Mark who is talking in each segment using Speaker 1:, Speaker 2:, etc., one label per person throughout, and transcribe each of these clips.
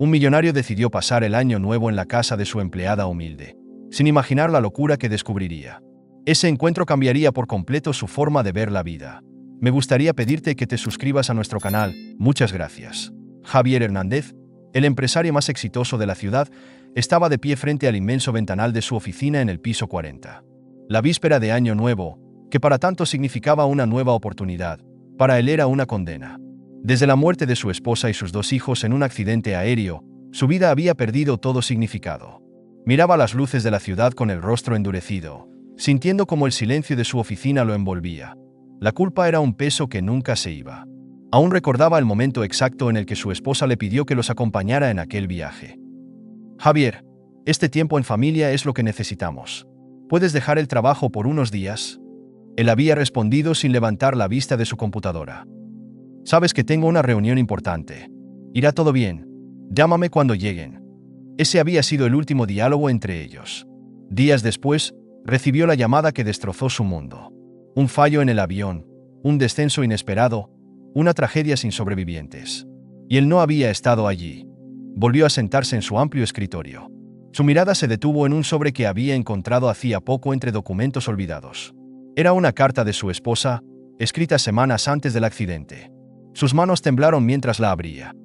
Speaker 1: Un millonario decidió pasar el año nuevo en la casa de su empleada humilde, sin imaginar la locura que descubriría. Ese encuentro cambiaría por completo su forma de ver la vida. Me gustaría pedirte que te suscribas a nuestro canal. Muchas gracias. Javier Hernández, el empresario más exitoso de la ciudad, estaba de pie frente al inmenso ventanal de su oficina en el piso 40. La víspera de Año Nuevo, que para tanto significaba una nueva oportunidad, para él era una condena. Desde la muerte de su esposa y sus 2 hijos en un accidente aéreo, su vida había perdido todo significado. Miraba las luces de la ciudad con el rostro endurecido, sintiendo como el silencio de su oficina lo envolvía. La culpa era un peso que nunca se iba. Aún recordaba el momento exacto en el que su esposa le pidió que los acompañara en aquel viaje. Javier, este tiempo en familia es lo que necesitamos. ¿Puedes dejar el trabajo por unos días? Él había respondido sin levantar la vista de su computadora. Sabes que tengo una reunión importante. Irá todo bien. Llámame cuando lleguen. Ese había sido el último diálogo entre ellos. Días después, recibió la llamada que destrozó su mundo. Un fallo en el avión, un descenso inesperado, una tragedia sin sobrevivientes. Y él no había estado allí. Volvió a sentarse en su amplio escritorio. Su mirada se detuvo en un sobre que había encontrado hacía poco entre documentos olvidados. Era una carta de su esposa, escrita semanas antes del accidente. Sus manos temblaron mientras la abría.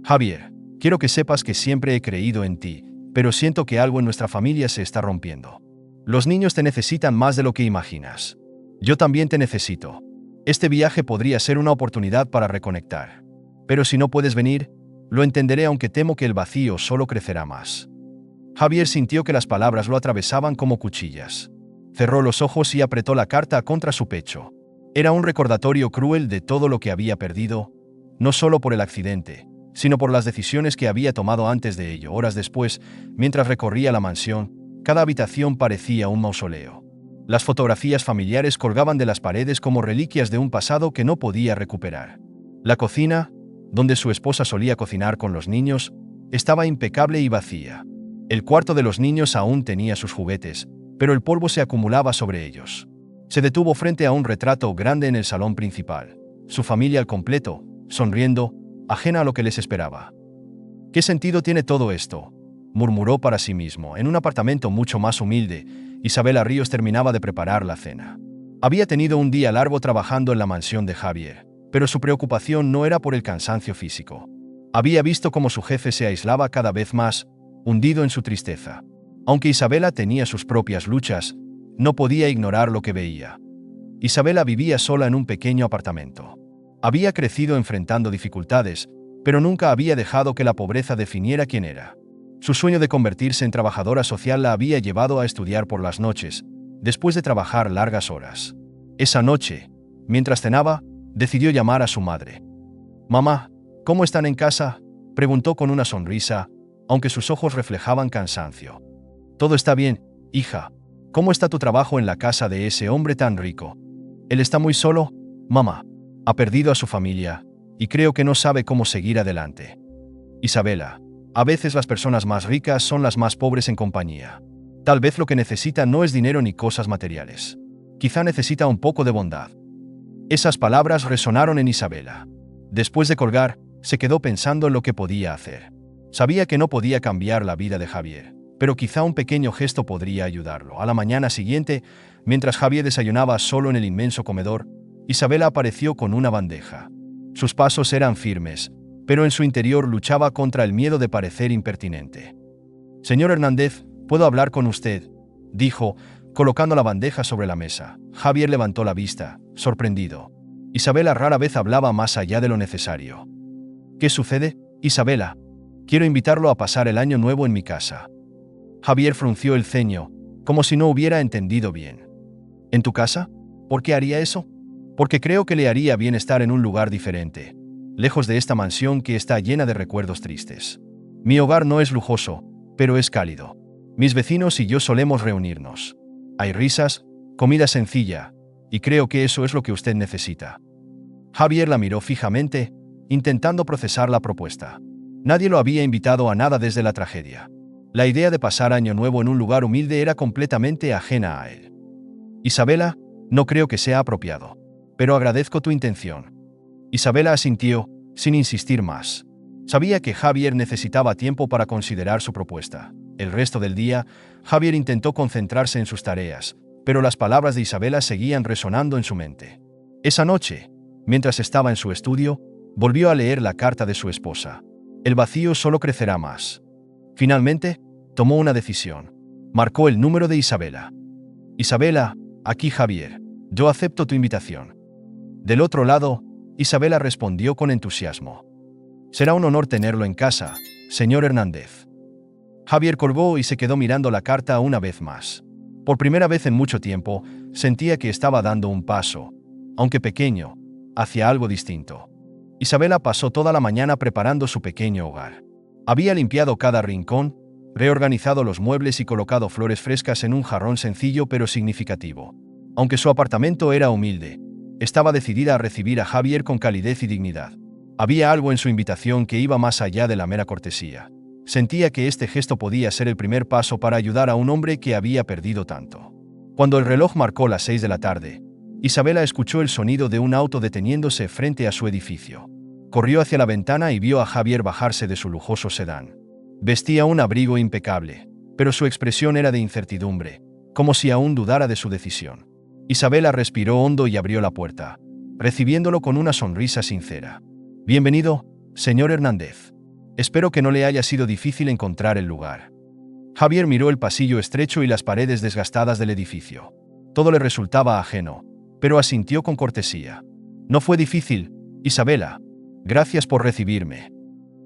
Speaker 1: Javier, quiero que sepas que siempre he creído en ti, pero siento que algo en nuestra familia se está rompiendo. Los niños te necesitan más de lo que imaginas. Yo también te necesito. Este viaje podría ser una oportunidad para reconectar. Pero si no puedes venir, lo entenderé, aunque temo que el vacío solo crecerá más. Javier sintió que las palabras lo atravesaban como cuchillas. Cerró los ojos y apretó la carta contra su pecho. Era un recordatorio cruel de todo lo que había perdido, no solo por el accidente, sino por las decisiones que había tomado antes de ello. Horas después, mientras recorría la mansión, cada habitación parecía un mausoleo. Las fotografías familiares colgaban de las paredes como reliquias de un pasado que no podía recuperar. La cocina, donde su esposa solía cocinar con los niños, estaba impecable y vacía. El cuarto de los niños aún tenía sus juguetes, pero el polvo se acumulaba sobre ellos. Se detuvo frente a un retrato grande en el salón principal. Su familia al completo, sonriendo, ajena a lo que les esperaba. ¿Qué sentido tiene todo esto?, murmuró para sí mismo. En un apartamento mucho más humilde, Isabela Ríos terminaba de preparar la cena. Había tenido un día largo trabajando en la mansión de Javier, pero su preocupación no era por el cansancio físico. Había visto cómo su jefe se aislaba cada vez más, hundido en su tristeza. Aunque Isabela tenía sus propias luchas, no podía ignorar lo que veía. Isabela vivía sola en un pequeño apartamento. Había crecido enfrentando dificultades, pero nunca había dejado que la pobreza definiera quién era. Su sueño de convertirse en trabajadora social la había llevado a estudiar por las noches, después de trabajar largas horas. Esa noche, mientras cenaba, decidió llamar a su madre. «Mamá, ¿cómo están en casa?», preguntó con una sonrisa, aunque sus ojos reflejaban cansancio. «Todo está bien, hija. ¿Cómo está tu trabajo en la casa de ese hombre tan rico? Él está muy solo, mamá. Ha perdido a su familia, y creo que no sabe cómo seguir adelante». Isabela, a veces las personas más ricas son las más pobres en compañía. Tal vez lo que necesita no es dinero ni cosas materiales. Quizá necesita un poco de bondad. Esas palabras resonaron en Isabela. Después de colgar, se quedó pensando en lo que podía hacer. Sabía que no podía cambiar la vida de Javier, pero quizá un pequeño gesto podría ayudarlo. A la mañana siguiente, mientras Javier desayunaba solo en el inmenso comedor, Isabela apareció con una bandeja. Sus pasos eran firmes, pero en su interior luchaba contra el miedo de parecer impertinente. «Señor Hernández, ¿puedo hablar con usted?», dijo, colocando la bandeja sobre la mesa. Javier levantó la vista, sorprendido. Isabela rara vez hablaba más allá de lo necesario. «¿Qué sucede, Isabela? Quiero invitarlo a pasar el año nuevo en mi casa». Javier frunció el ceño, como si no hubiera entendido bien. «¿En tu casa? ¿Por qué haría eso?». «Porque creo que le haría bien estar en un lugar diferente, lejos de esta mansión que está llena de recuerdos tristes. Mi hogar no es lujoso, pero es cálido. Mis vecinos y yo solemos reunirnos. Hay risas, comida sencilla, y creo que eso es lo que usted necesita». Javier la miró fijamente, intentando procesar la propuesta. Nadie lo había invitado a nada desde la tragedia. La idea de pasar Año Nuevo en un lugar humilde era completamente ajena a él. «Isabela, no creo que sea apropiado, pero agradezco tu intención». Isabela asintió, sin insistir más. Sabía que Javier necesitaba tiempo para considerar su propuesta. El resto del día, Javier intentó concentrarse en sus tareas, pero las palabras de Isabela seguían resonando en su mente. Esa noche, mientras estaba en su estudio, volvió a leer la carta de su esposa. El vacío solo crecerá más. Finalmente, tomó una decisión. Marcó el número de Isabela. Isabela, aquí Javier. Yo acepto tu invitación. Del otro lado, Isabela respondió con entusiasmo. Será un honor tenerlo en casa, señor Hernández. Javier colgó y se quedó mirando la carta una vez más. Por primera vez en mucho tiempo, sentía que estaba dando un paso, aunque pequeño, hacia algo distinto. Isabela pasó toda la mañana preparando su pequeño hogar. Había limpiado cada rincón, reorganizado los muebles y colocado flores frescas en un jarrón sencillo pero significativo. Aunque su apartamento era humilde, estaba decidida a recibir a Javier con calidez y dignidad. Había algo en su invitación que iba más allá de la mera cortesía. Sentía que este gesto podía ser el primer paso para ayudar a un hombre que había perdido tanto. Cuando el reloj marcó las 6 de la tarde, Isabela escuchó el sonido de un auto deteniéndose frente a su edificio. Corrió hacia la ventana y vio a Javier bajarse de su lujoso sedán. Vestía un abrigo impecable, pero su expresión era de incertidumbre, como si aún dudara de su decisión. Isabela respiró hondo y abrió la puerta, recibiéndolo con una sonrisa sincera. Bienvenido, señor Hernández. Espero que no le haya sido difícil encontrar el lugar. Javier miró el pasillo estrecho y las paredes desgastadas del edificio. Todo le resultaba ajeno, pero asintió con cortesía. No fue difícil, Isabela. Gracias por recibirme.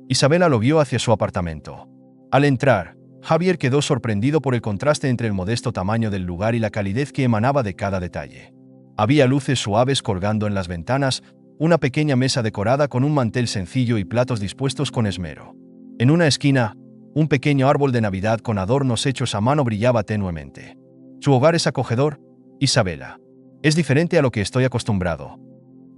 Speaker 1: Isabela lo vio hacia su apartamento. Al entrar, Javier quedó sorprendido por el contraste entre el modesto tamaño del lugar y la calidez que emanaba de cada detalle. Había luces suaves colgando en las ventanas, una pequeña mesa decorada con un mantel sencillo y platos dispuestos con esmero. En una esquina, un pequeño árbol de Navidad con adornos hechos a mano brillaba tenuemente. Su hogar es acogedor, Isabela. Es diferente a lo que estoy acostumbrado.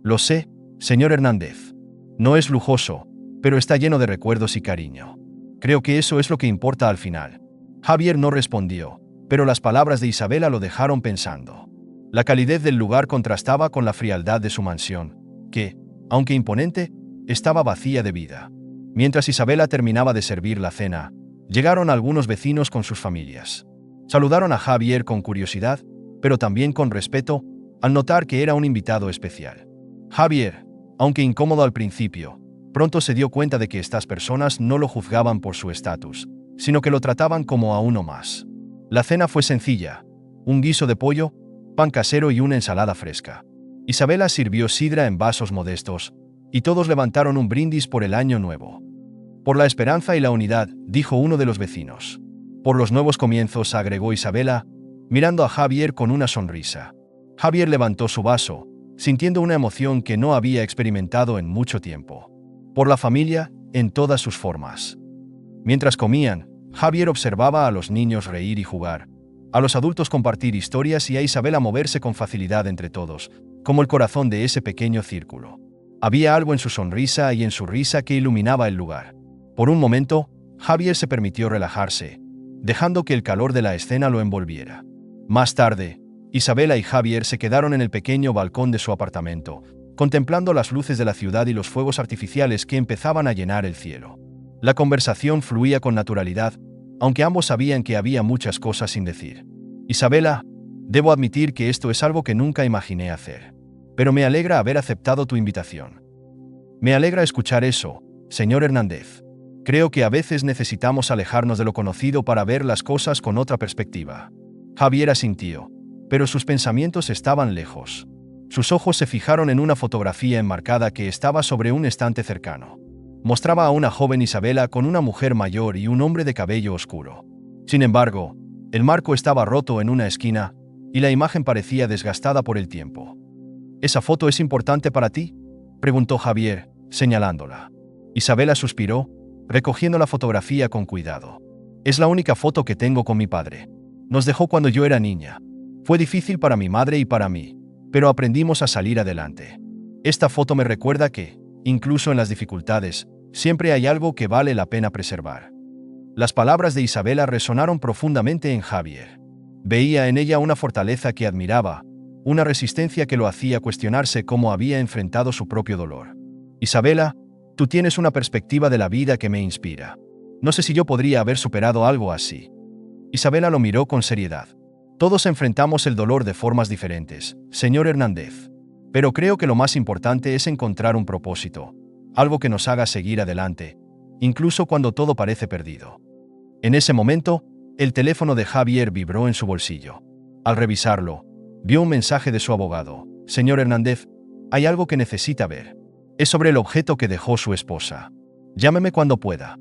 Speaker 1: Lo sé, señor Hernández. No es lujoso, pero está lleno de recuerdos y cariño. Creo que eso es lo que importa al final. Javier no respondió, pero las palabras de Isabela lo dejaron pensando. La calidez del lugar contrastaba con la frialdad de su mansión, que, aunque imponente, estaba vacía de vida. Mientras Isabela terminaba de servir la cena, llegaron algunos vecinos con sus familias. Saludaron a Javier con curiosidad, pero también con respeto, al notar que era un invitado especial. Javier, aunque incómodo al principio, pronto se dio cuenta de que estas personas no lo juzgaban por su estatus, sino que lo trataban como a uno más. La cena fue sencilla: un guiso de pollo, pan casero y una ensalada fresca. Isabela sirvió sidra en vasos modestos, y todos levantaron un brindis por el año nuevo. Por la esperanza y la unidad, dijo uno de los vecinos. Por los nuevos comienzos, agregó Isabela, mirando a Javier con una sonrisa. Javier levantó su vaso, sintiendo una emoción que no había experimentado en mucho tiempo. Por la familia, en todas sus formas. Mientras comían, Javier observaba a los niños reír y jugar, a los adultos compartir historias y a Isabela moverse con facilidad entre todos, como el corazón de ese pequeño círculo. Había algo en su sonrisa y en su risa que iluminaba el lugar. Por un momento, Javier se permitió relajarse, dejando que el calor de la escena lo envolviera. Más tarde, Isabela y Javier se quedaron en el pequeño balcón de su apartamento, contemplando las luces de la ciudad y los fuegos artificiales que empezaban a llenar el cielo. La conversación fluía con naturalidad, aunque ambos sabían que había muchas cosas sin decir. Isabela, debo admitir que esto es algo que nunca imaginé hacer. Pero me alegra haber aceptado tu invitación. Me alegra escuchar eso, señor Hernández. Creo que a veces necesitamos alejarnos de lo conocido para ver las cosas con otra perspectiva. Javier asintió, pero sus pensamientos estaban lejos. Sus ojos se fijaron en una fotografía enmarcada que estaba sobre un estante cercano. Mostraba a una joven Isabela con una mujer mayor y un hombre de cabello oscuro. Sin embargo, el marco estaba roto en una esquina, y la imagen parecía desgastada por el tiempo. ¿Esa foto es importante para ti?, preguntó Javier, señalándola. Isabela suspiró, recogiendo la fotografía con cuidado. Es la única foto que tengo con mi padre. Nos dejó cuando yo era niña. Fue difícil para mi madre y para mí, pero aprendimos a salir adelante. Esta foto me recuerda que, incluso en las dificultades, siempre hay algo que vale la pena preservar. Las palabras de Isabela resonaron profundamente en Javier. Veía en ella una fortaleza que admiraba, una resistencia que lo hacía cuestionarse cómo había enfrentado su propio dolor. Isabela, Tú tienes una perspectiva de la vida que me inspira. No sé si yo podría haber superado algo así. Isabela lo miró con seriedad. Todos enfrentamos el dolor de formas diferentes, señor Hernández. Pero creo que lo más importante es encontrar un propósito, algo que nos haga seguir adelante, incluso cuando todo parece perdido. En ese momento, el teléfono de Javier vibró en su bolsillo. Al revisarlo, vio un mensaje de su abogado. Señor Hernández, hay algo que necesita ver. Es sobre el objeto que dejó su esposa. Llámeme cuando pueda.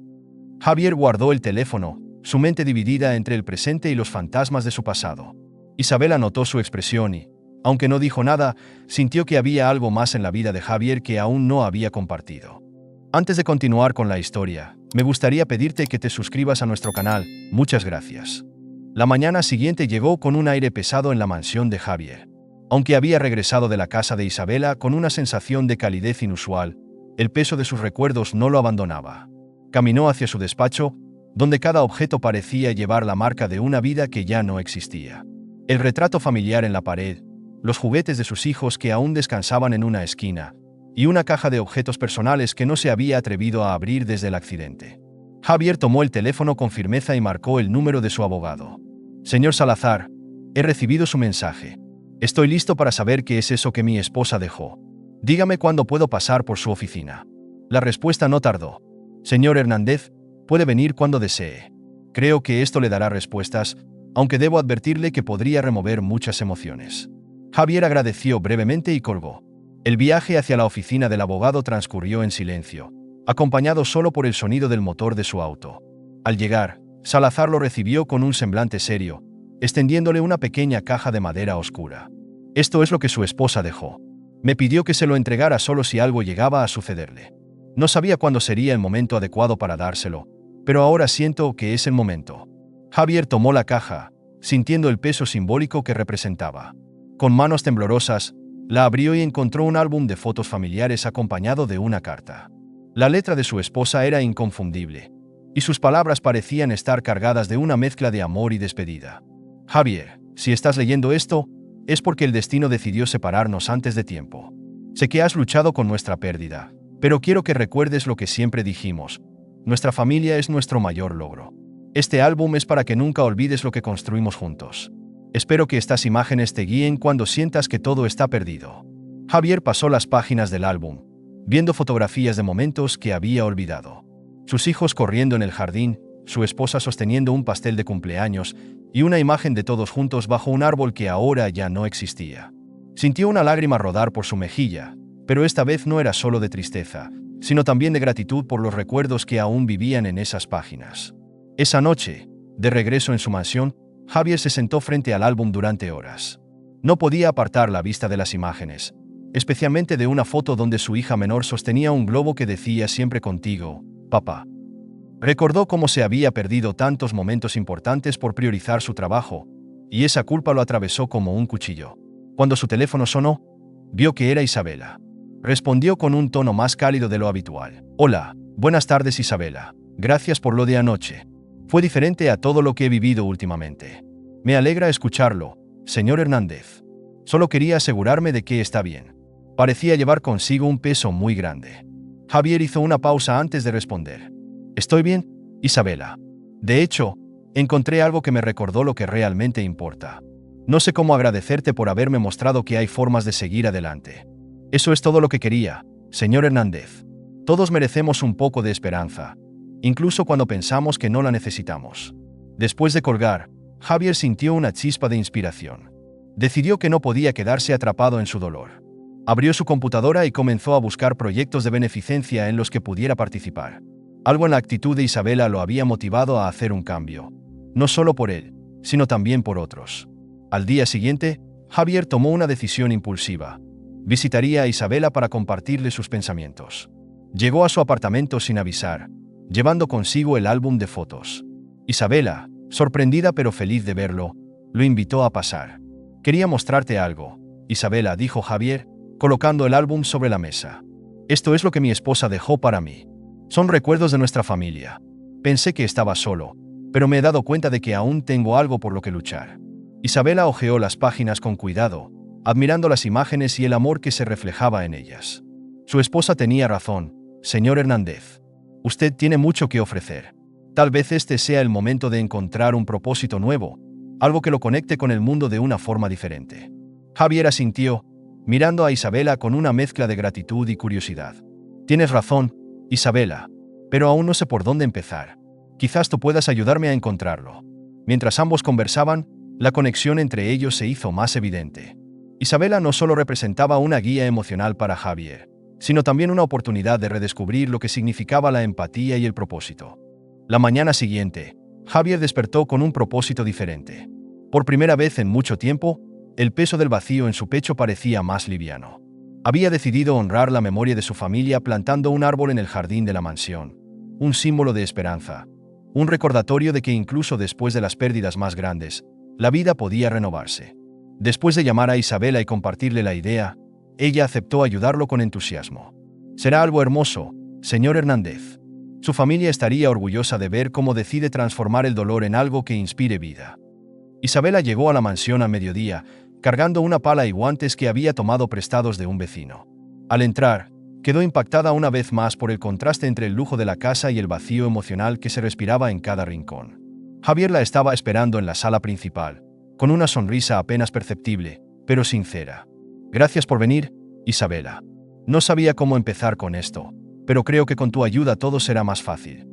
Speaker 1: Javier guardó el teléfono, su mente dividida entre el presente y los fantasmas de su pasado. Isabela notó su expresión y, aunque no dijo nada, sintió que había algo más en la vida de Javier que aún no había compartido. Antes de continuar con la historia, me gustaría pedirte que te suscribas a nuestro canal. Muchas gracias. La mañana siguiente llegó con un aire pesado en la mansión de Javier. Aunque había regresado de la casa de Isabela con una sensación de calidez inusual, el peso de sus recuerdos no lo abandonaba. Caminó hacia su despacho, donde cada objeto parecía llevar la marca de una vida que ya no existía. El retrato familiar en la pared, los juguetes de sus hijos que aún descansaban en una esquina, y una caja de objetos personales que no se había atrevido a abrir desde el accidente. Javier tomó el teléfono con firmeza y marcó el número de su abogado. Señor Salazar, he recibido su mensaje. Estoy listo para saber qué es eso que mi esposa dejó. Dígame cuándo puedo pasar por su oficina. La respuesta no tardó. Señor Hernández, puede venir cuando desee. Creo que esto le dará respuestas, aunque debo advertirle que podría remover muchas emociones. Javier agradeció brevemente y colgó. El viaje hacia la oficina del abogado transcurrió en silencio, acompañado solo por el sonido del motor de su auto. Al llegar, Salazar lo recibió con un semblante serio, extendiéndole una pequeña caja de madera oscura. Esto es lo que su esposa dejó. Me pidió que se lo entregara solo si algo llegaba a sucederle. No sabía cuándo sería el momento adecuado para dárselo, pero ahora siento que es el momento. Javier tomó la caja, sintiendo el peso simbólico que representaba. Con manos temblorosas, la abrió y encontró un álbum de fotos familiares acompañado de una carta. La letra de su esposa era inconfundible, y sus palabras parecían estar cargadas de una mezcla de amor y despedida. Javier, si estás leyendo esto, es porque el destino decidió separarnos antes de tiempo. Sé que has luchado con nuestra pérdida, pero quiero que recuerdes lo que siempre dijimos. Nuestra familia es nuestro mayor logro. Este álbum es para que nunca olvides lo que construimos juntos. Espero que estas imágenes te guíen cuando sientas que todo está perdido. Javier pasó las páginas del álbum, viendo fotografías de momentos que había olvidado. Sus hijos corriendo en el jardín, su esposa sosteniendo un pastel de cumpleaños y una imagen de todos juntos bajo un árbol que ahora ya no existía. Sintió una lágrima rodar por su mejilla, pero esta vez no era solo de tristeza, sino también de gratitud por los recuerdos que aún vivían en esas páginas. Esa noche, de regreso en su mansión, Javier se sentó frente al álbum durante horas. No podía apartar la vista de las imágenes, especialmente de una foto donde su hija menor sostenía un globo que decía siempre contigo, papá. Recordó cómo se había perdido tantos momentos importantes por priorizar su trabajo, y esa culpa lo atravesó como un cuchillo. Cuando su teléfono sonó, vio que era Isabela. Respondió con un tono más cálido de lo habitual. Hola, buenas tardes Isabela. Gracias por lo de anoche. Fue diferente a todo lo que he vivido últimamente. Me alegra escucharlo, señor Hernández. Solo quería asegurarme de que está bien. Parecía llevar consigo un peso muy grande. Javier hizo una pausa antes de responder. Estoy bien, Isabela. De hecho, encontré algo que me recordó lo que realmente importa. No sé cómo agradecerte por haberme mostrado que hay formas de seguir adelante. Eso es todo lo que quería, señor Hernández. Todos merecemos un poco de esperanza, incluso cuando pensamos que no la necesitamos. Después de colgar, Javier sintió una chispa de inspiración. Decidió que no podía quedarse atrapado en su dolor. Abrió su computadora y comenzó a buscar proyectos de beneficencia en los que pudiera participar. Algo en la actitud de Isabela lo había motivado a hacer un cambio, no solo por él, sino también por otros. Al día siguiente, Javier tomó una decisión impulsiva. Visitaría a Isabela para compartirle sus pensamientos. Llegó a su apartamento sin avisar, llevando consigo el álbum de fotos. Isabela, sorprendida pero feliz de verlo, lo invitó a pasar. Quería mostrarte algo, Isabela, dijo Javier, colocando el álbum sobre la mesa. Esto es lo que mi esposa dejó para mí. Son recuerdos de nuestra familia. Pensé que estaba solo, pero me he dado cuenta de que aún tengo algo por lo que luchar. Isabela hojeó las páginas con cuidado, admirando las imágenes y el amor que se reflejaba en ellas. Su esposa tenía razón, Señor Hernández. Usted tiene mucho que ofrecer. Tal vez este sea el momento de encontrar un propósito nuevo, algo que lo conecte con el mundo de una forma diferente. Javier asintió, mirando a Isabela con una mezcla de gratitud y curiosidad. Tienes razón, Isabela, pero aún no sé por dónde empezar. Quizás tú puedas ayudarme a encontrarlo. Mientras ambos conversaban, la conexión entre ellos se hizo más evidente. Isabela no solo representaba una guía emocional para Javier, sino también una oportunidad de redescubrir lo que significaba la empatía y el propósito. La mañana siguiente, Javier despertó con un propósito diferente. Por primera vez en mucho tiempo, el peso del vacío en su pecho parecía más liviano. Había decidido honrar la memoria de su familia plantando un árbol en el jardín de la mansión, un símbolo de esperanza, un recordatorio de que incluso después de las pérdidas más grandes, la vida podía renovarse. Después de llamar a Isabela y compartirle la idea, ella aceptó ayudarlo con entusiasmo. Será algo hermoso, señor Hernández. Su familia estaría orgullosa de ver cómo decide transformar el dolor en algo que inspire vida. Isabela llegó a la mansión a mediodía, cargando una pala y guantes que había tomado prestados de un vecino. Al entrar, quedó impactada una vez más por el contraste entre el lujo de la casa y el vacío emocional que se respiraba en cada rincón. Javier la estaba esperando en la sala principal, con una sonrisa apenas perceptible, pero sincera. Gracias por venir, Isabela. No sabía cómo empezar con esto, pero creo que con tu ayuda todo será más fácil.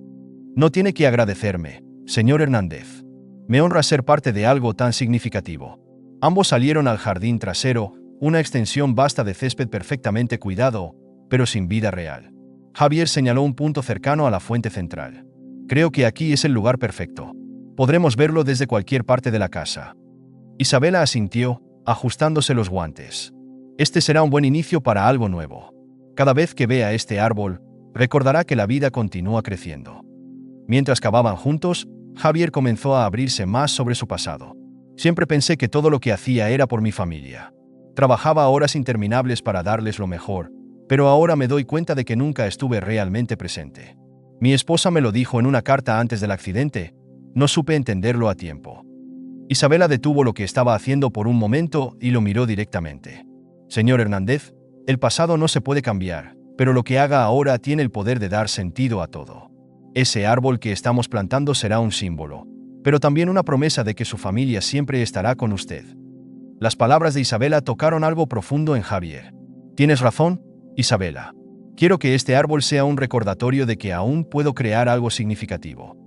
Speaker 1: No tiene que agradecerme, señor Hernández. Me honra ser parte de algo tan significativo. Ambos salieron al jardín trasero, una extensión vasta de césped perfectamente cuidado, pero sin vida real. Javier señaló un punto cercano a la fuente central. Creo que aquí es el lugar perfecto. Podremos verlo desde cualquier parte de la casa. Isabela asintió, ajustándose los guantes. Este será un buen inicio para algo nuevo. Cada vez que vea este árbol, recordará que la vida continúa creciendo. Mientras cavaban juntos, Javier comenzó a abrirse más sobre su pasado. Siempre pensé que todo lo que hacía era por mi familia. Trabajaba horas interminables para darles lo mejor, pero ahora me doy cuenta de que nunca estuve realmente presente. Mi esposa me lo dijo en una carta antes del accidente, no supe entenderlo a tiempo. Isabela detuvo lo que estaba haciendo por un momento y lo miró directamente. Señor Hernández, el pasado no se puede cambiar, pero lo que haga ahora tiene el poder de dar sentido a todo. Ese árbol que estamos plantando será un símbolo, pero también una promesa de que su familia siempre estará con usted. Las palabras de Isabela tocaron algo profundo en Javier. Tienes razón, Isabela. Quiero que este árbol sea un recordatorio de que aún puedo crear algo significativo.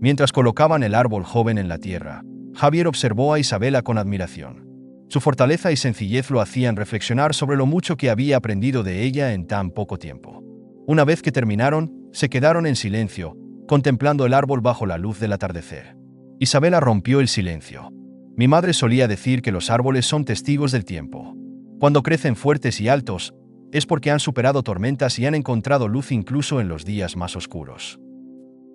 Speaker 1: Mientras colocaban el árbol joven en la tierra, Javier observó a Isabela con admiración. Su fortaleza y sencillez lo hacían reflexionar sobre lo mucho que había aprendido de ella en tan poco tiempo. Una vez que terminaron, se quedaron en silencio, contemplando el árbol bajo la luz del atardecer. Isabela rompió el silencio. Mi madre solía decir que los árboles son testigos del tiempo. Cuando crecen fuertes y altos, es porque han superado tormentas y han encontrado luz incluso en los días más oscuros.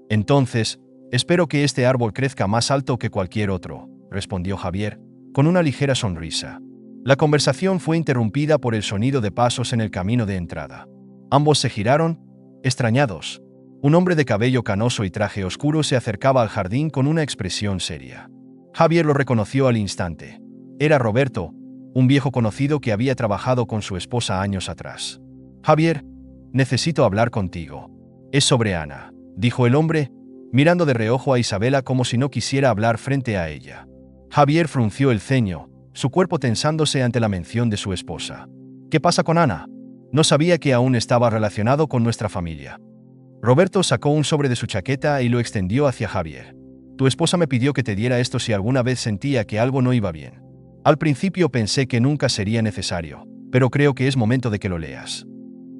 Speaker 1: Entonces, espero que este árbol crezca más alto que cualquier otro, respondió Javier, con una ligera sonrisa. La conversación fue interrumpida por el sonido de pasos en el camino de entrada. Ambos se giraron, extrañados. Un hombre de cabello canoso y traje oscuro se acercaba al jardín con una expresión seria. Javier lo reconoció al instante. Era Roberto, un viejo conocido que había trabajado con su esposa años atrás. Javier, necesito hablar contigo. Es sobre Ana, dijo el hombre, mirando de reojo a Isabela como si no quisiera hablar frente a ella. Javier frunció el ceño, su cuerpo tensándose ante la mención de su esposa. ¿Qué pasa con Ana? No sabía que aún estaba relacionado con nuestra familia. Roberto sacó un sobre de su chaqueta y lo extendió hacia Javier. Tu esposa me pidió que te diera esto si alguna vez sentía que algo no iba bien. Al principio pensé que nunca sería necesario, pero creo que es momento de que lo leas.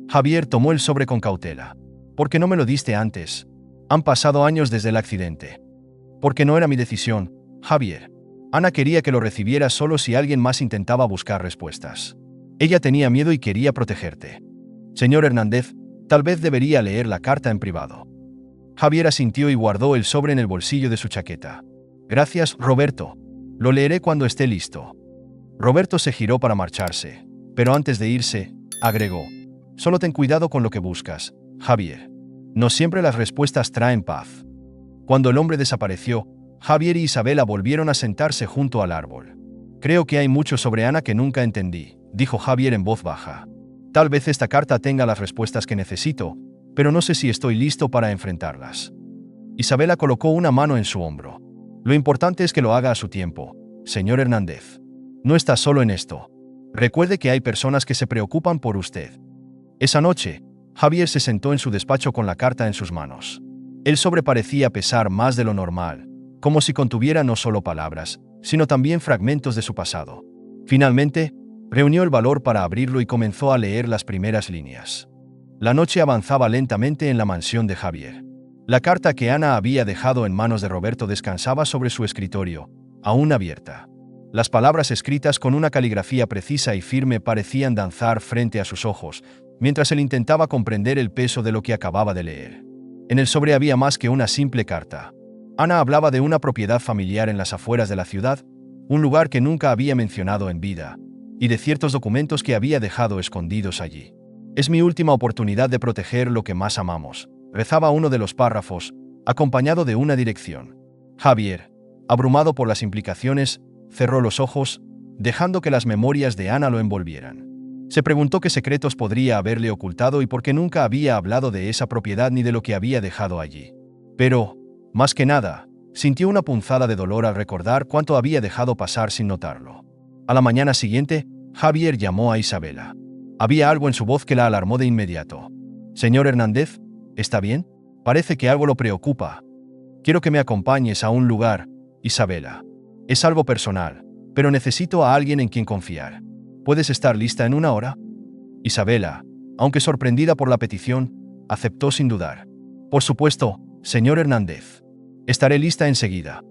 Speaker 1: Javier tomó el sobre con cautela. ¿Por qué no me lo diste antes? Han pasado años desde el accidente. Porque no era mi decisión, Javier. Ana quería que lo recibiera solo si alguien más intentaba buscar respuestas. Ella tenía miedo y quería protegerte. Señor Hernández, tal vez debería leer la carta en privado. Javier asintió y guardó el sobre en el bolsillo de su chaqueta. Gracias, Roberto. Lo leeré cuando esté listo. Roberto se giró para marcharse, pero antes de irse, agregó: solo ten cuidado con lo que buscas, Javier. No siempre las respuestas traen paz. Cuando el hombre desapareció, Javier y Isabela volvieron a sentarse junto al árbol. Creo que hay mucho sobre Ana que nunca entendí, dijo Javier en voz baja. Tal vez esta carta tenga las respuestas que necesito, pero no sé si estoy listo para enfrentarlas. Isabela colocó una mano en su hombro. Lo importante es que lo haga a su tiempo, señor Hernández. No está solo en esto. Recuerde que hay personas que se preocupan por usted. Esa noche, Javier se sentó en su despacho con la carta en sus manos. El sobre parecía pesar más de lo normal, como si contuviera no solo palabras, sino también fragmentos de su pasado. Finalmente, reunió el valor para abrirlo y comenzó a leer las primeras líneas. La noche avanzaba lentamente en la mansión de Javier. La carta que Ana había dejado en manos de Roberto descansaba sobre su escritorio, aún abierta. Las palabras escritas con una caligrafía precisa y firme parecían danzar frente a sus ojos, mientras él intentaba comprender el peso de lo que acababa de leer. En el sobre había más que una simple carta. Ana hablaba de una propiedad familiar en las afueras de la ciudad, un lugar que nunca había mencionado en vida, y de ciertos documentos que había dejado escondidos allí. Es mi última oportunidad de proteger lo que más amamos, rezaba uno de los párrafos, acompañado de una dirección. Javier, abrumado por las implicaciones, cerró los ojos, dejando que las memorias de Ana lo envolvieran. Se preguntó qué secretos podría haberle ocultado y por qué nunca había hablado de esa propiedad ni de lo que había dejado allí. Pero, más que nada, sintió una punzada de dolor al recordar cuánto había dejado pasar sin notarlo. A la mañana siguiente, Javier llamó a Isabela. Había algo en su voz que la alarmó de inmediato. «Señor Hernández, ¿está bien? Parece que algo lo preocupa. Quiero que me acompañes a un lugar, Isabela. Es algo personal, pero necesito a alguien en quien confiar. ¿Puedes estar lista en una hora?» Isabela, aunque sorprendida por la petición, aceptó sin dudar. «Por supuesto, señor Hernández. Estaré lista enseguida».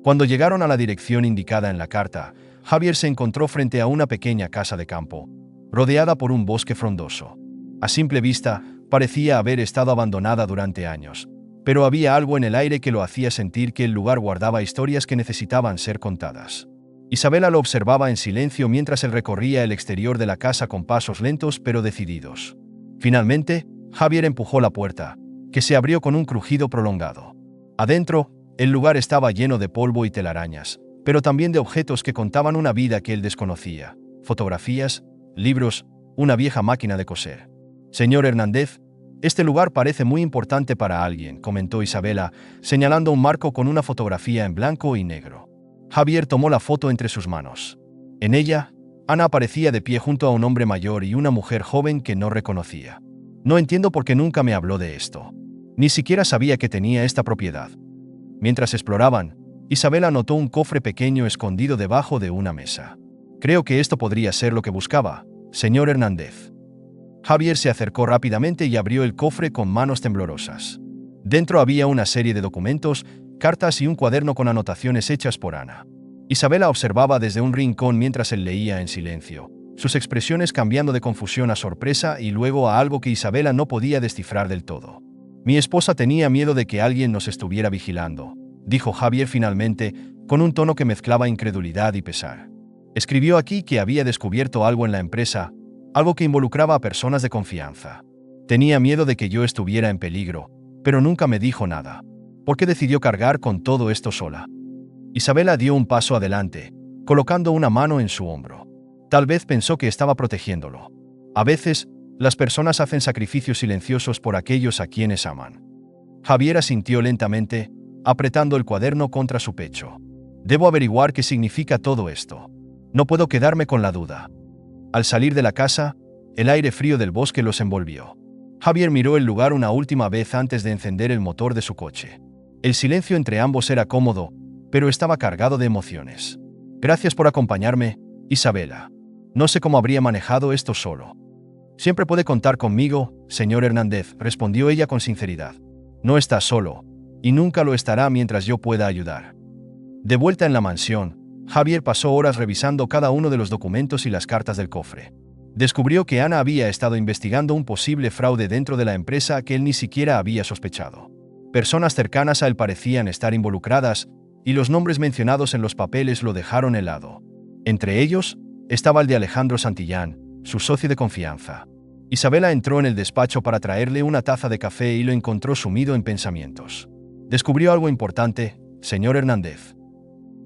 Speaker 1: Cuando llegaron a la dirección indicada en la carta, Javier se encontró frente a una pequeña casa de campo, rodeada por un bosque frondoso. A simple vista, parecía haber estado abandonada durante años, pero había algo en el aire que lo hacía sentir que el lugar guardaba historias que necesitaban ser contadas. Isabela lo observaba en silencio mientras él recorría el exterior de la casa con pasos lentos pero decididos. Finalmente, Javier empujó la puerta, que se abrió con un crujido prolongado. Adentro, el lugar estaba lleno de polvo y telarañas, pero también de objetos que contaban una vida que él desconocía: fotografías, libros, una vieja máquina de coser. «Señor Hernández, este lugar parece muy importante para alguien», comentó Isabela, señalando un marco con una fotografía en blanco y negro. Javier tomó la foto entre sus manos. En ella, Ana aparecía de pie junto a un hombre mayor y una mujer joven que no reconocía. «No entiendo por qué nunca me habló de esto. Ni siquiera sabía que tenía esta propiedad». Mientras exploraban, Isabela notó un cofre pequeño escondido debajo de una mesa. «Creo que esto podría ser lo que buscaba, señor Hernández». Javier se acercó rápidamente y abrió el cofre con manos temblorosas. Dentro había una serie de documentos, cartas y un cuaderno con anotaciones hechas por Ana. Isabela observaba desde un rincón mientras él leía en silencio, sus expresiones cambiando de confusión a sorpresa y luego a algo que Isabela no podía descifrar del todo. «Mi esposa tenía miedo de que alguien nos estuviera vigilando», dijo Javier finalmente, con un tono que mezclaba incredulidad y pesar. «Escribió aquí que había descubierto algo en la empresa, algo que involucraba a personas de confianza. Tenía miedo de que yo estuviera en peligro, pero nunca me dijo nada. ¿Por qué decidió cargar con todo esto sola?» Isabela dio un paso adelante, colocando una mano en su hombro. Tal vez pensó que estaba protegiéndolo. A veces, las personas hacen sacrificios silenciosos por aquellos a quienes aman. Javier asintió lentamente, apretando el cuaderno contra su pecho. «Debo averiguar qué significa todo esto. No puedo quedarme con la duda». Al salir de la casa, el aire frío del bosque los envolvió. Javier miró el lugar una última vez antes de encender el motor de su coche. El silencio entre ambos era cómodo, pero estaba cargado de emociones. «Gracias por acompañarme, Isabela. No sé cómo habría manejado esto solo». «Siempre puede contar conmigo, señor Hernández», respondió ella con sinceridad. «No está solo, y nunca lo estará mientras yo pueda ayudar». De vuelta en la mansión, Javier pasó horas revisando cada uno de los documentos y las cartas del cofre. Descubrió que Ana había estado investigando un posible fraude dentro de la empresa que él ni siquiera había sospechado. Personas cercanas a él parecían estar involucradas, y los nombres mencionados en los papeles lo dejaron helado. Entre ellos, estaba el de Alejandro Santillán, su socio de confianza. Isabela entró en el despacho para traerle una taza de café y lo encontró sumido en pensamientos. «Descubrió algo importante, señor Hernández».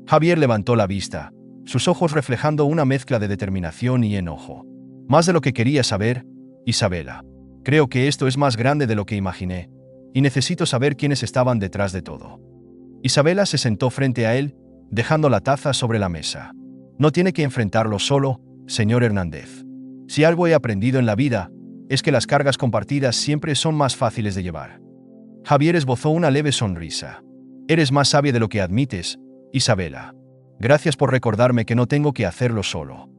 Speaker 1: Javier levantó la vista, sus ojos reflejando una mezcla de determinación y enojo. «Más de lo que quería saber, Isabela. Creo que esto es más grande de lo que imaginé, y necesito saber quiénes estaban detrás de todo. Isabela se sentó frente a él, dejando la taza sobre la mesa. No tiene que enfrentarlo solo, señor Hernández. Si algo he aprendido en la vida, es que las cargas compartidas siempre son más fáciles de llevar. Javier esbozó una leve sonrisa. Eres más sabia de lo que admites, Isabela. Gracias por recordarme que no tengo que hacerlo solo.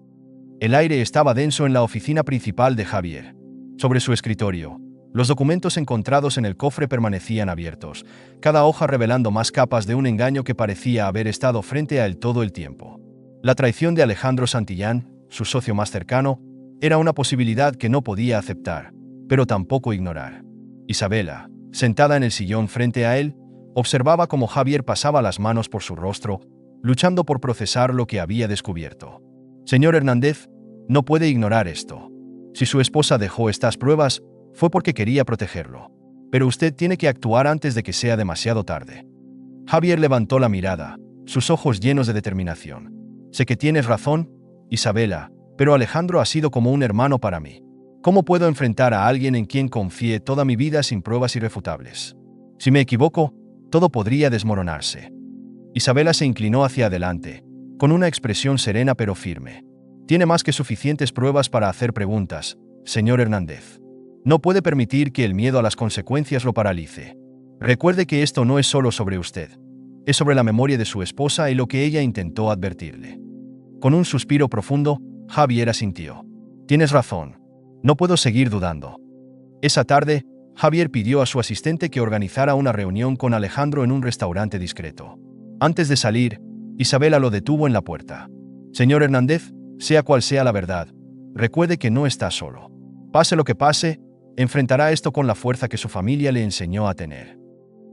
Speaker 1: El aire estaba denso en la oficina principal de Javier. Sobre su escritorio, los documentos encontrados en el cofre permanecían abiertos, cada hoja revelando más capas de un engaño que parecía haber estado frente a él todo el tiempo. La traición de Alejandro Santillán, su socio más cercano, era una posibilidad que no podía aceptar, pero tampoco ignorar. Isabela, sentada en el sillón frente a él, observaba cómo Javier pasaba las manos por su rostro, luchando por procesar lo que había descubierto. Señor Hernández, no puede ignorar esto. Si su esposa dejó estas pruebas, fue porque quería protegerlo. Pero usted tiene que actuar antes de que sea demasiado tarde. Javier levantó la mirada, sus ojos llenos de determinación. Sé que tienes razón, Isabela, pero Alejandro ha sido como un hermano para mí. ¿Cómo puedo enfrentar a alguien en quien confié toda mi vida sin pruebas irrefutables? Si me equivoco, todo podría desmoronarse. Isabela se inclinó hacia adelante, con una expresión serena pero firme. Tiene más que suficientes pruebas para hacer preguntas, señor Hernández. No puede permitir que el miedo a las consecuencias lo paralice. Recuerde que esto no es solo sobre usted. Es sobre la memoria de su esposa y lo que ella intentó advertirle. Con un suspiro profundo, Javier asintió. Tienes razón. No puedo seguir dudando. Esa tarde, Javier pidió a su asistente que organizara una reunión con Alejandro en un restaurante discreto. Antes de salir, Isabela lo detuvo en la puerta. Señor Hernández, sea cual sea la verdad, recuerde que no está solo. Pase lo que pase, enfrentará esto con la fuerza que su familia le enseñó a tener.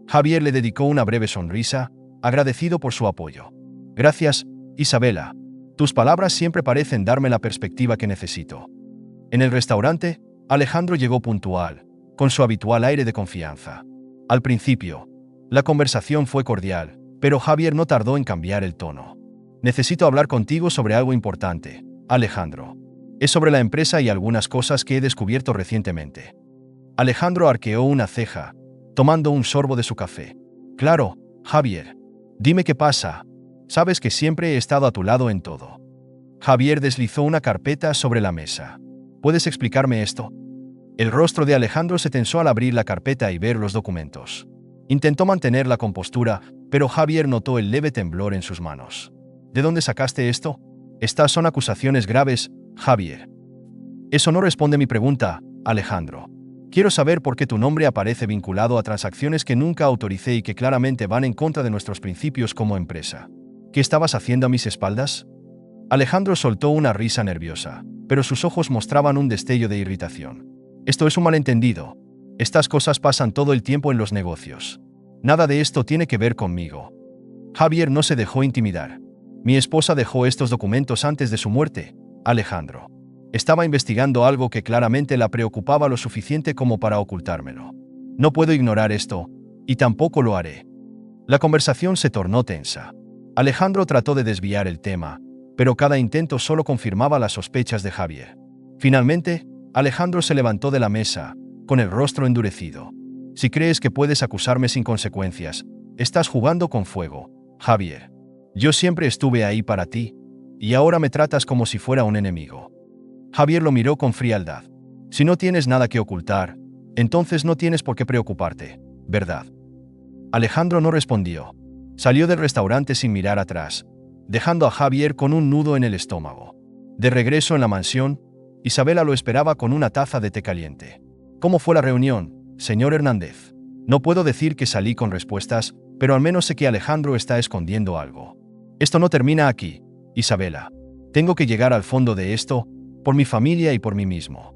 Speaker 1: Javier le dedicó una breve sonrisa, agradecido por su apoyo. Gracias, Isabela. Tus palabras siempre parecen darme la perspectiva que necesito. En el restaurante, Alejandro llegó puntual, con su habitual aire de confianza. Al principio, la conversación fue cordial, pero Javier no tardó en cambiar el tono. Necesito hablar contigo sobre algo importante, Alejandro. Es sobre la empresa y algunas cosas que he descubierto recientemente. Alejandro arqueó una ceja, tomando un sorbo de su café. Claro, Javier. Dime qué pasa. Sabes que siempre he estado a tu lado en todo. Javier deslizó una carpeta sobre la mesa. ¿Puedes explicarme esto? El rostro de Alejandro se tensó al abrir la carpeta y ver los documentos. Intentó mantener la compostura, pero Javier notó el leve temblor en sus manos. ¿De dónde sacaste esto? Estas son acusaciones graves, Javier. Eso no responde a mi pregunta, Alejandro. Quiero saber por qué tu nombre aparece vinculado a transacciones que nunca autoricé y que claramente van en contra de nuestros principios como empresa. ¿Qué estabas haciendo a mis espaldas? Alejandro soltó una risa nerviosa, pero sus ojos mostraban un destello de irritación. Esto es un malentendido. Estas cosas pasan todo el tiempo en los negocios. Nada de esto tiene que ver conmigo. Javier no se dejó intimidar. Mi esposa dejó estos documentos antes de su muerte, Alejandro. Estaba investigando algo que claramente la preocupaba lo suficiente como para ocultármelo. No puedo ignorar esto, y tampoco lo haré. La conversación se tornó tensa. Alejandro trató de desviar el tema, pero cada intento solo confirmaba las sospechas de Javier. Finalmente, Alejandro se levantó de la mesa, con el rostro endurecido. Si crees que puedes acusarme sin consecuencias, estás jugando con fuego, Javier. Yo siempre estuve ahí para ti, y ahora me tratas como si fuera un enemigo. Javier lo miró con frialdad. Si no tienes nada que ocultar, entonces no tienes por qué preocuparte, ¿verdad? Alejandro no respondió. Salió del restaurante sin mirar atrás, dejando a Javier con un nudo en el estómago. De regreso en la mansión, Isabela lo esperaba con una taza de té caliente. ¿Cómo fue la reunión, señor Hernández? No puedo decir que salí con respuestas, pero al menos sé que Alejandro está escondiendo algo. Esto no termina aquí, Isabela. Tengo que llegar al fondo de esto, por mi familia y por mí mismo.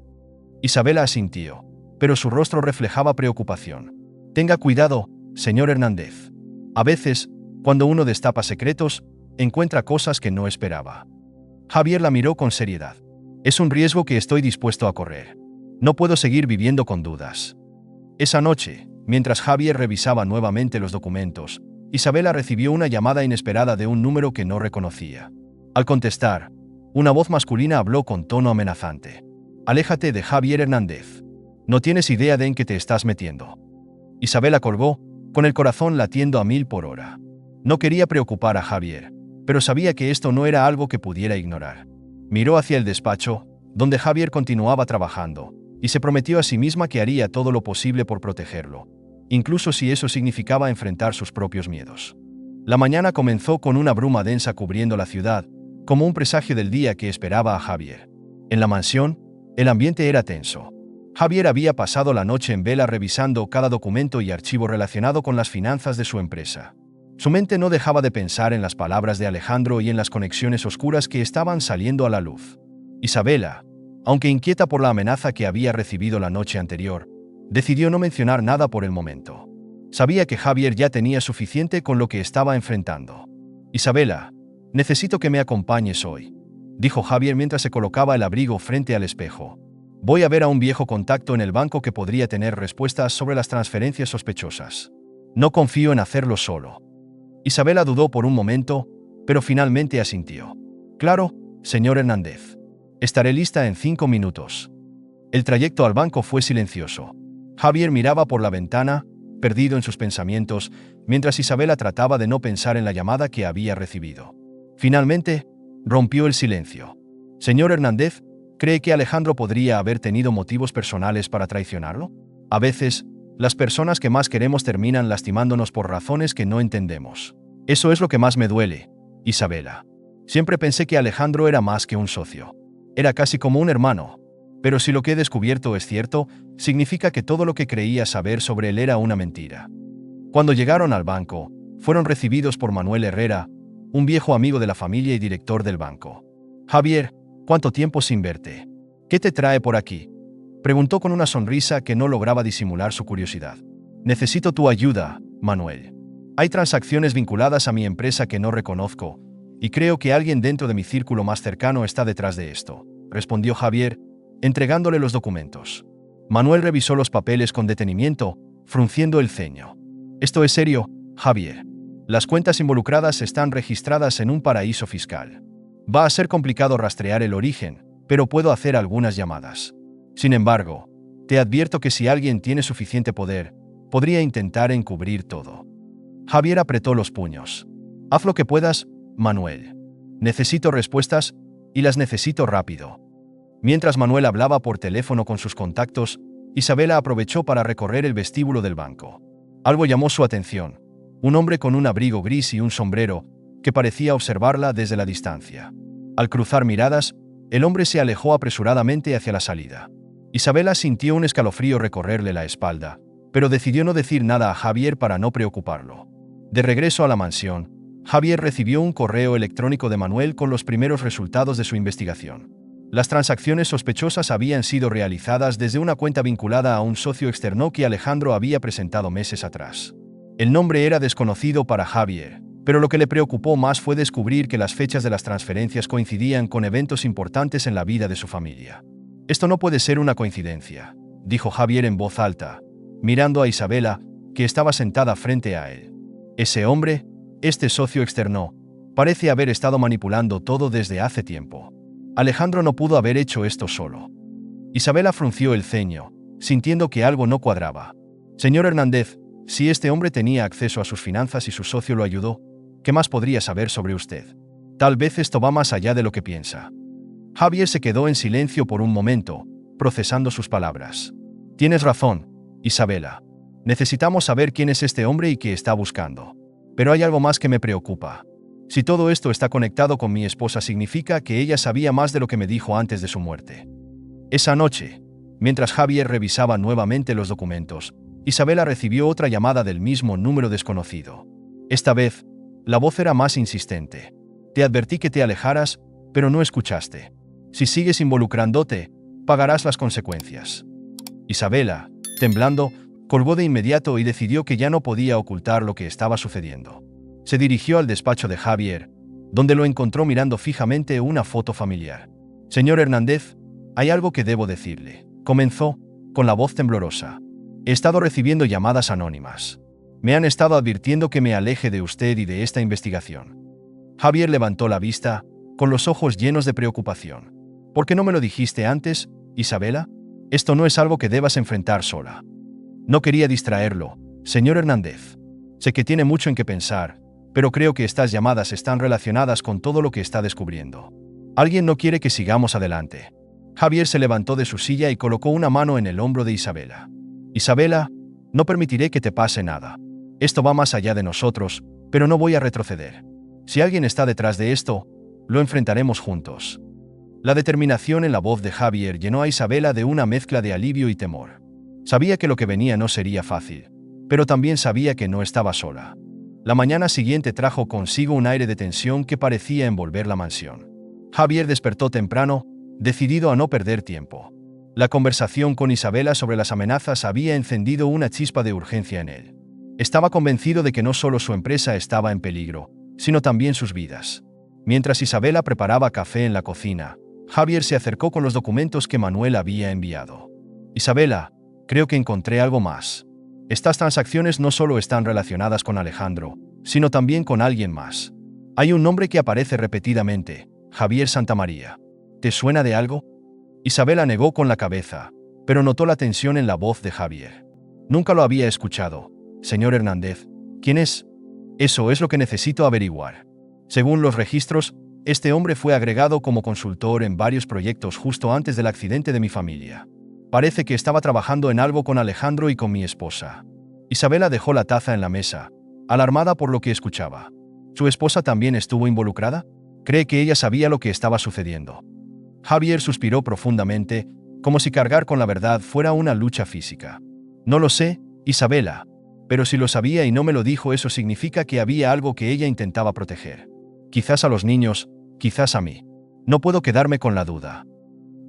Speaker 1: Isabela asintió, pero su rostro reflejaba preocupación. Tenga cuidado, señor Hernández. A veces, cuando uno destapa secretos, encuentra cosas que no esperaba. Javier la miró con seriedad. Es un riesgo que estoy dispuesto a correr. No puedo seguir viviendo con dudas. Esa noche, mientras Javier revisaba nuevamente los documentos, Isabela recibió una llamada inesperada de un número que no reconocía. Al contestar, una voz masculina habló con tono amenazante. Aléjate de Javier Hernández. No tienes idea de en qué te estás metiendo. Isabela colgó, con el corazón latiendo a 1000 por hora. No quería preocupar a Javier, pero sabía que esto no era algo que pudiera ignorar. Miró hacia el despacho, donde Javier continuaba trabajando, y se prometió a sí misma que haría todo lo posible por protegerlo, incluso si eso significaba enfrentar sus propios miedos. La mañana comenzó con una bruma densa cubriendo la ciudad, como un presagio del día que esperaba a Javier. En la mansión, el ambiente era tenso. Javier había pasado la noche en vela revisando cada documento y archivo relacionado con las finanzas de su empresa. Su mente no dejaba de pensar en las palabras de Alejandro y en las conexiones oscuras que estaban saliendo a la luz. Isabela, aunque inquieta por la amenaza que había recibido la noche anterior, decidió no mencionar nada por el momento. Sabía que Javier ya tenía suficiente con lo que estaba enfrentando. «Isabela, necesito que me acompañes hoy», dijo Javier mientras se colocaba el abrigo frente al espejo. «Voy a ver a un viejo contacto en el banco que podría tener respuestas sobre las transferencias sospechosas. No confío en hacerlo solo». Isabela dudó por un momento, pero finalmente asintió. «Claro, señor Hernández. Estaré lista en 5 minutos». El trayecto al banco fue silencioso. Javier miraba por la ventana, perdido en sus pensamientos, mientras Isabela trataba de no pensar en la llamada que había recibido. Finalmente, rompió el silencio. «Señor Hernández, ¿cree que Alejandro podría haber tenido motivos personales para traicionarlo? A veces, las personas que más queremos terminan lastimándonos por razones que no entendemos. Eso es lo que más me duele, Isabela. Siempre pensé que Alejandro era más que un socio. Era casi como un hermano. Pero si lo que he descubierto es cierto, significa que todo lo que creía saber sobre él era una mentira». Cuando llegaron al banco, fueron recibidos por Manuel Herrera, un viejo amigo de la familia y director del banco. «Javier, ¿cuánto tiempo sin verte? ¿Qué te trae por aquí?», preguntó con una sonrisa que no lograba disimular su curiosidad. «Necesito tu ayuda, Manuel. Hay transacciones vinculadas a mi empresa que no reconozco, y creo que alguien dentro de mi círculo más cercano está detrás de esto», respondió Javier, entregándole los documentos. Manuel revisó los papeles con detenimiento, frunciendo el ceño. «Esto es serio, Javier. Las cuentas involucradas están registradas en un paraíso fiscal. Va a ser complicado rastrear el origen, pero puedo hacer algunas llamadas. Sin embargo, te advierto que si alguien tiene suficiente poder, podría intentar encubrir todo». Javier apretó los puños. «Haz lo que puedas, Manuel. Necesito respuestas, y las necesito rápido». Mientras Manuel hablaba por teléfono con sus contactos, Isabela aprovechó para recorrer el vestíbulo del banco. Algo llamó su atención: un hombre con un abrigo gris y un sombrero, que parecía observarla desde la distancia. Al cruzar miradas, el hombre se alejó apresuradamente hacia la salida. Isabela sintió un escalofrío recorrerle la espalda, pero decidió no decir nada a Javier para no preocuparlo. De regreso a la mansión, Javier recibió un correo electrónico de Manuel con los primeros resultados de su investigación. Las transacciones sospechosas habían sido realizadas desde una cuenta vinculada a un socio externo que Alejandro había presentado meses atrás. El nombre era desconocido para Javier, pero lo que le preocupó más fue descubrir que las fechas de las transferencias coincidían con eventos importantes en la vida de su familia. «Esto no puede ser una coincidencia», dijo Javier en voz alta, mirando a Isabela, que estaba sentada frente a él. «Ese hombre, este socio externo, parece haber estado manipulando todo desde hace tiempo. Alejandro no pudo haber hecho esto solo». Isabela frunció el ceño, sintiendo que algo no cuadraba. «Señor Hernández, si este hombre tenía acceso a sus finanzas y su socio lo ayudó, ¿qué más podría saber sobre usted? Tal vez esto va más allá de lo que piensa». Javier se quedó en silencio por un momento, procesando sus palabras. «Tienes razón, Isabela. Necesitamos saber quién es este hombre y qué está buscando. Pero hay algo más que me preocupa. Si todo esto está conectado con mi esposa, significa que ella sabía más de lo que me dijo antes de su muerte». Esa noche, mientras Javier revisaba nuevamente los documentos, Isabela recibió otra llamada del mismo número desconocido. Esta vez, la voz era más insistente. «Te advertí que te alejaras, pero no escuchaste. Si sigues involucrándote, pagarás las consecuencias». Isabela, temblando, colgó de inmediato y decidió que ya no podía ocultar lo que estaba sucediendo. Se dirigió al despacho de Javier, donde lo encontró mirando fijamente una foto familiar. «Señor Hernández, hay algo que debo decirle», comenzó, con la voz temblorosa. «He estado recibiendo llamadas anónimas. Me han estado advirtiendo que me aleje de usted y de esta investigación». Javier levantó la vista, con los ojos llenos de preocupación. «¿Por qué no me lo dijiste antes, Isabela?». Esto no es algo que debas enfrentar sola. No quería distraerlo, señor Hernández. Sé que tiene mucho en qué pensar, pero creo que estas llamadas están relacionadas con todo lo que está descubriendo. Alguien no quiere que sigamos adelante. Javier se levantó de su silla y colocó una mano en el hombro de Isabela. Isabela, no permitiré que te pase nada. Esto va más allá de nosotros, pero no voy a retroceder. Si alguien está detrás de esto, lo enfrentaremos juntos. La determinación en la voz de Javier llenó a Isabela de una mezcla de alivio y temor. Sabía que lo que venía no sería fácil, pero también sabía que no estaba sola. La mañana siguiente trajo consigo un aire de tensión que parecía envolver la mansión. Javier despertó temprano, decidido a no perder tiempo. La conversación con Isabela sobre las amenazas había encendido una chispa de urgencia en él. Estaba convencido de que no solo su empresa estaba en peligro, sino también sus vidas. Mientras Isabela preparaba café en la cocina, Javier se acercó con los documentos que Manuel había enviado. Isabela, creo que encontré algo más. Estas transacciones no solo están relacionadas con Alejandro, sino también con alguien más. Hay un nombre que aparece repetidamente, Javier Santamaría. ¿Te suena de algo? Isabela negó con la cabeza, pero notó la tensión en la voz de Javier. Nunca lo había escuchado. Señor Hernández, ¿quién es? Eso es lo que necesito averiguar. Según los registros, este hombre fue agregado como consultor en varios proyectos justo antes del accidente de mi familia. Parece que estaba trabajando en algo con Alejandro y con mi esposa. Isabela dejó la taza en la mesa, alarmada por lo que escuchaba. ¿Su esposa también estuvo involucrada? ¿Cree que ella sabía lo que estaba sucediendo? Javier suspiró profundamente, como si cargar con la verdad fuera una lucha física. No lo sé, Isabela, pero si lo sabía y no me lo dijo, eso significa que había algo que ella intentaba proteger. Quizás a los niños, quizás a mí. No puedo quedarme con la duda.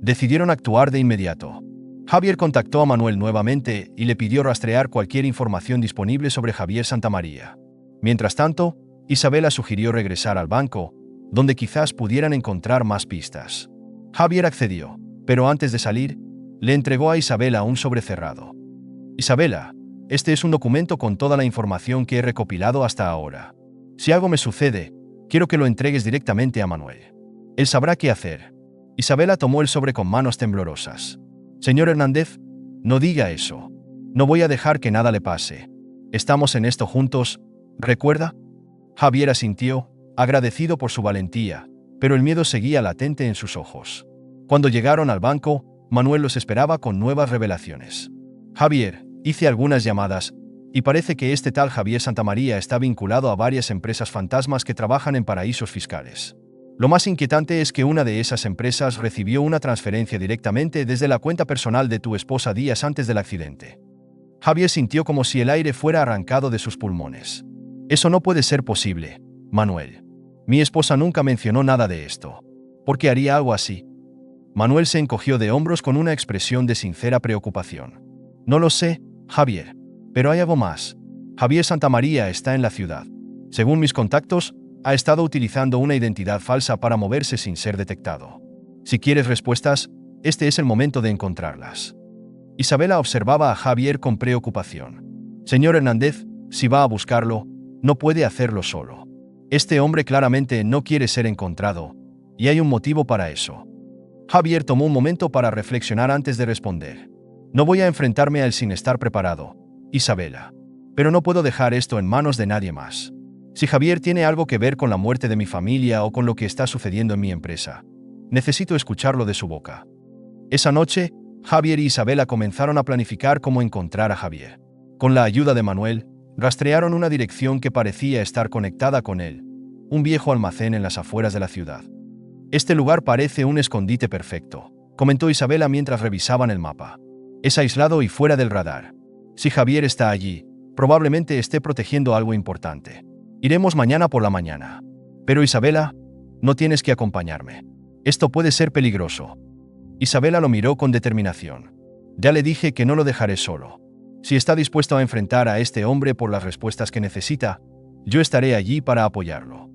Speaker 1: Decidieron actuar de inmediato. Javier contactó a Manuel nuevamente y le pidió rastrear cualquier información disponible sobre Javier Santamaría. Mientras tanto, Isabela sugirió regresar al banco, donde quizás pudieran encontrar más pistas. Javier accedió, pero antes de salir, le entregó a Isabela un sobre cerrado. Isabela, este es un documento con toda la información que he recopilado hasta ahora. Si algo me sucede, quiero que lo entregues directamente a Manuel. Él sabrá qué hacer. Isabela tomó el sobre con manos temblorosas. Señor Hernández, no diga eso. No voy a dejar que nada le pase. Estamos en esto juntos, ¿recuerda? Javier asintió, agradecido por su valentía, pero el miedo seguía latente en sus ojos. Cuando llegaron al banco, Manuel los esperaba con nuevas revelaciones. Javier, hice algunas llamadas, y parece que este tal Javier Santamaría está vinculado a varias empresas fantasmas que trabajan en paraísos fiscales. Lo más inquietante es que una de esas empresas recibió una transferencia directamente desde la cuenta personal de tu esposa días antes del accidente. Javier sintió como si el aire fuera arrancado de sus pulmones. Eso no puede ser posible, Manuel. Mi esposa nunca mencionó nada de esto. ¿Por qué haría algo así? Manuel se encogió de hombros con una expresión de sincera preocupación. No lo sé, Javier. Pero hay algo más. Javier Santamaría está en la ciudad. Según mis contactos, ha estado utilizando una identidad falsa para moverse sin ser detectado. Si quieres respuestas, este es el momento de encontrarlas. Isabela observaba a Javier con preocupación. Señor Hernández, si va a buscarlo, no puede hacerlo solo. Este hombre claramente no quiere ser encontrado, y hay un motivo para eso. Javier tomó un momento para reflexionar antes de responder. No voy a enfrentarme a él sin estar preparado, Isabela. Pero no puedo dejar esto en manos de nadie más. Si Javier tiene algo que ver con la muerte de mi familia o con lo que está sucediendo en mi empresa, necesito escucharlo de su boca. Esa noche, Javier y Isabela comenzaron a planificar cómo encontrar a Javier. Con la ayuda de Manuel, rastrearon una dirección que parecía estar conectada con él, un viejo almacén en las afueras de la ciudad. Este lugar parece un escondite perfecto, comentó Isabela mientras revisaban el mapa. Es aislado y fuera del radar. Si Javier está allí, probablemente esté protegiendo algo importante. Iremos mañana por la mañana. Pero Isabela, no tienes que acompañarme. Esto puede ser peligroso. Isabela lo miró con determinación. Ya le dije que no lo dejaré solo. Si está dispuesto a enfrentar a este hombre por las respuestas que necesita, yo estaré allí para apoyarlo.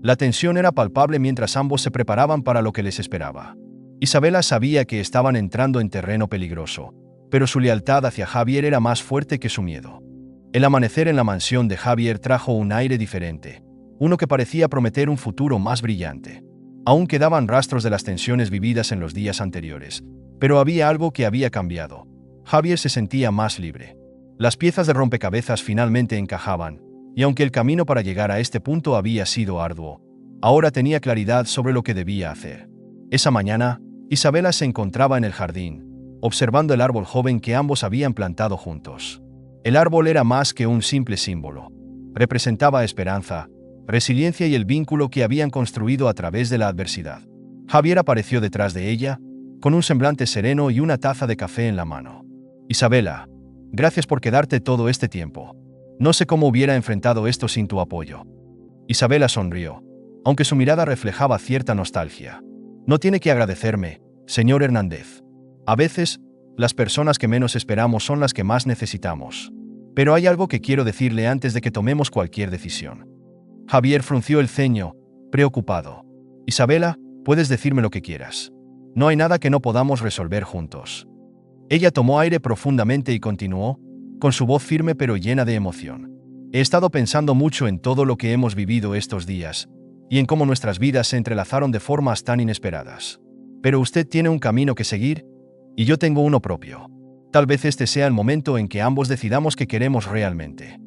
Speaker 1: La tensión era palpable mientras ambos se preparaban para lo que les esperaba. Isabela sabía que estaban entrando en terreno peligroso, pero su lealtad hacia Javier era más fuerte que su miedo. El amanecer en la mansión de Javier trajo un aire diferente, uno que parecía prometer un futuro más brillante. Aún quedaban rastros de las tensiones vividas en los días anteriores, pero había algo que había cambiado. Javier se sentía más libre. Las piezas de rompecabezas finalmente encajaban, y aunque el camino para llegar a este punto había sido arduo, ahora tenía claridad sobre lo que debía hacer. Esa mañana, Isabela se encontraba en el jardín, observando el árbol joven que ambos habían plantado juntos. El árbol era más que un simple símbolo. Representaba esperanza, resiliencia y el vínculo que habían construido a través de la adversidad. Javier apareció detrás de ella, con un semblante sereno y una taza de café en la mano. Isabela, gracias por quedarte todo este tiempo. No sé cómo hubiera enfrentado esto sin tu apoyo. Isabela sonrió, aunque su mirada reflejaba cierta nostalgia. No tiene que agradecerme, señor Hernández. A veces, las personas que menos esperamos son las que más necesitamos. Pero hay algo que quiero decirle antes de que tomemos cualquier decisión. Javier frunció el ceño, preocupado. Isabela, puedes decirme lo que quieras. No hay nada que no podamos resolver juntos. Ella tomó aire profundamente y continuó, con su voz firme pero llena de emoción. He estado pensando mucho en todo lo que hemos vivido estos días, y en cómo nuestras vidas se entrelazaron de formas tan inesperadas. Pero usted tiene un camino que seguir, y yo tengo uno propio. Tal vez este sea el momento en que ambos decidamos qué queremos realmente.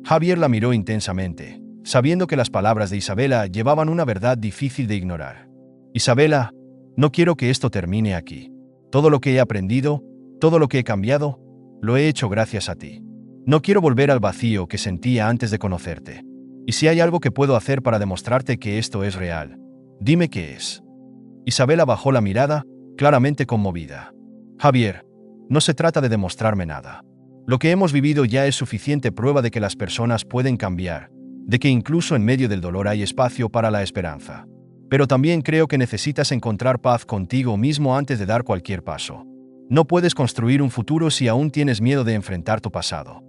Speaker 1: Javier la miró intensamente, sabiendo que las palabras de Isabela llevaban una verdad difícil de ignorar. Isabela, no quiero que esto termine aquí. Todo lo que he aprendido, todo lo que he cambiado, lo he hecho gracias a ti. No quiero volver al vacío que sentía antes de conocerte. Y si hay algo que puedo hacer para demostrarte que esto es real, dime qué es. Isabela bajó la mirada, claramente conmovida. Javier, no se trata de demostrarme nada. Lo que hemos vivido ya es suficiente prueba de que las personas pueden cambiar, de que incluso en medio del dolor hay espacio para la esperanza. Pero también creo que necesitas encontrar paz contigo mismo antes de dar cualquier paso. No puedes construir un futuro si aún tienes miedo de enfrentar tu pasado.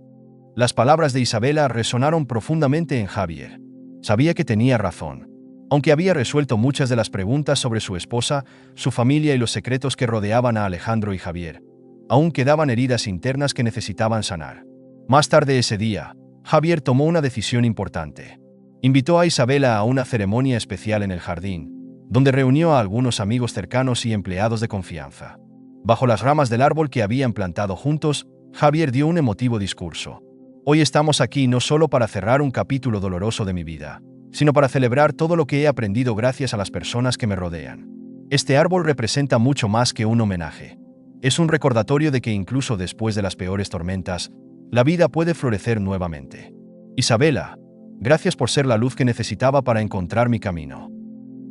Speaker 1: Las palabras de Isabela resonaron profundamente en Javier. Sabía que tenía razón. Aunque había resuelto muchas de las preguntas sobre su esposa, su familia y los secretos que rodeaban a Alejandro y Javier, aún quedaban heridas internas que necesitaban sanar. Más tarde ese día, Javier tomó una decisión importante. Invitó a Isabela a una ceremonia especial en el jardín, donde reunió a algunos amigos cercanos y empleados de confianza. Bajo las ramas del árbol que habían plantado juntos, Javier dio un emotivo discurso. Hoy estamos aquí no solo para cerrar un capítulo doloroso de mi vida, sino para celebrar todo lo que he aprendido gracias a las personas que me rodean. Este árbol representa mucho más que un homenaje. Es un recordatorio de que incluso después de las peores tormentas, la vida puede florecer nuevamente. Isabela, gracias por ser la luz que necesitaba para encontrar mi camino.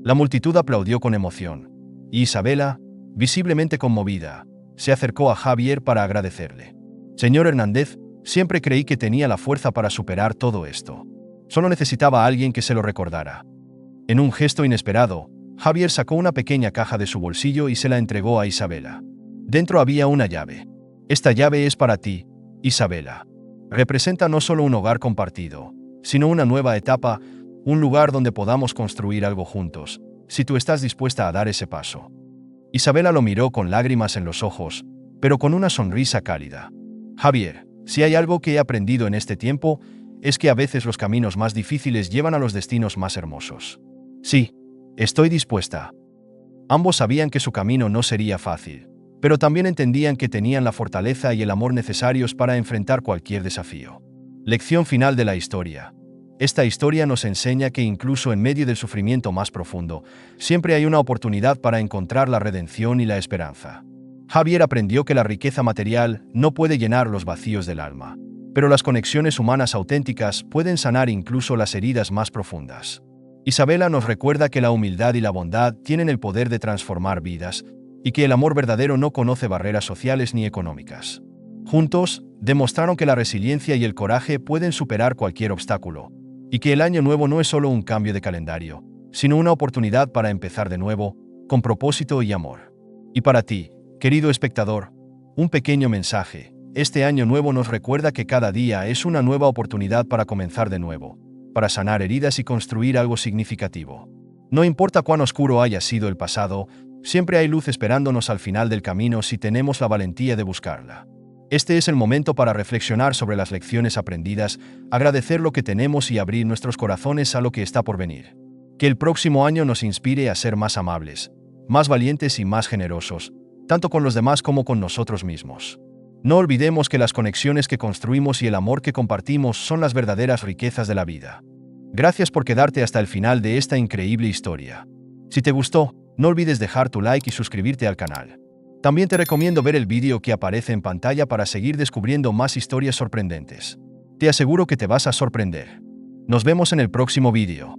Speaker 1: La multitud aplaudió con emoción, y Isabela, visiblemente conmovida, se acercó a Javier para agradecerle. Señor Hernández, siempre creí que tenía la fuerza para superar todo esto. Solo necesitaba a alguien que se lo recordara. En un gesto inesperado, Javier sacó una pequeña caja de su bolsillo y se la entregó a Isabela. Dentro había una llave. Esta llave es para ti, Isabela. Representa no solo un hogar compartido, sino una nueva etapa, un lugar donde podamos construir algo juntos, si tú estás dispuesta a dar ese paso. Isabela lo miró con lágrimas en los ojos, pero con una sonrisa cálida. Javier, si hay algo que he aprendido en este tiempo, es que a veces los caminos más difíciles llevan a los destinos más hermosos. Sí, estoy dispuesta. Ambos sabían que su camino no sería fácil, pero también entendían que tenían la fortaleza y el amor necesarios para enfrentar cualquier desafío. Lección final de la historia. Esta historia nos enseña que incluso en medio del sufrimiento más profundo, siempre hay una oportunidad para encontrar la redención y la esperanza. Javier aprendió que la riqueza material no puede llenar los vacíos del alma, pero las conexiones humanas auténticas pueden sanar incluso las heridas más profundas. Isabela nos recuerda que la humildad y la bondad tienen el poder de transformar vidas, y que el amor verdadero no conoce barreras sociales ni económicas. Juntos, demostraron que la resiliencia y el coraje pueden superar cualquier obstáculo, y que el año nuevo no es solo un cambio de calendario, sino una oportunidad para empezar de nuevo, con propósito y amor. Y para ti, querido espectador, un pequeño mensaje. Este año nuevo nos recuerda que cada día es una nueva oportunidad para comenzar de nuevo, para sanar heridas y construir algo significativo. No importa cuán oscuro haya sido el pasado, siempre hay luz esperándonos al final del camino si tenemos la valentía de buscarla. Este es el momento para reflexionar sobre las lecciones aprendidas, agradecer lo que tenemos y abrir nuestros corazones a lo que está por venir. Que el próximo año nos inspire a ser más amables, más valientes y más generosos, tanto con los demás como con nosotros mismos. No olvidemos que las conexiones que construimos y el amor que compartimos son las verdaderas riquezas de la vida. Gracias por quedarte hasta el final de esta increíble historia. Si te gustó, no olvides dejar tu like y suscribirte al canal. También te recomiendo ver el vídeo que aparece en pantalla para seguir descubriendo más historias sorprendentes. Te aseguro que te vas a sorprender. Nos vemos en el próximo vídeo.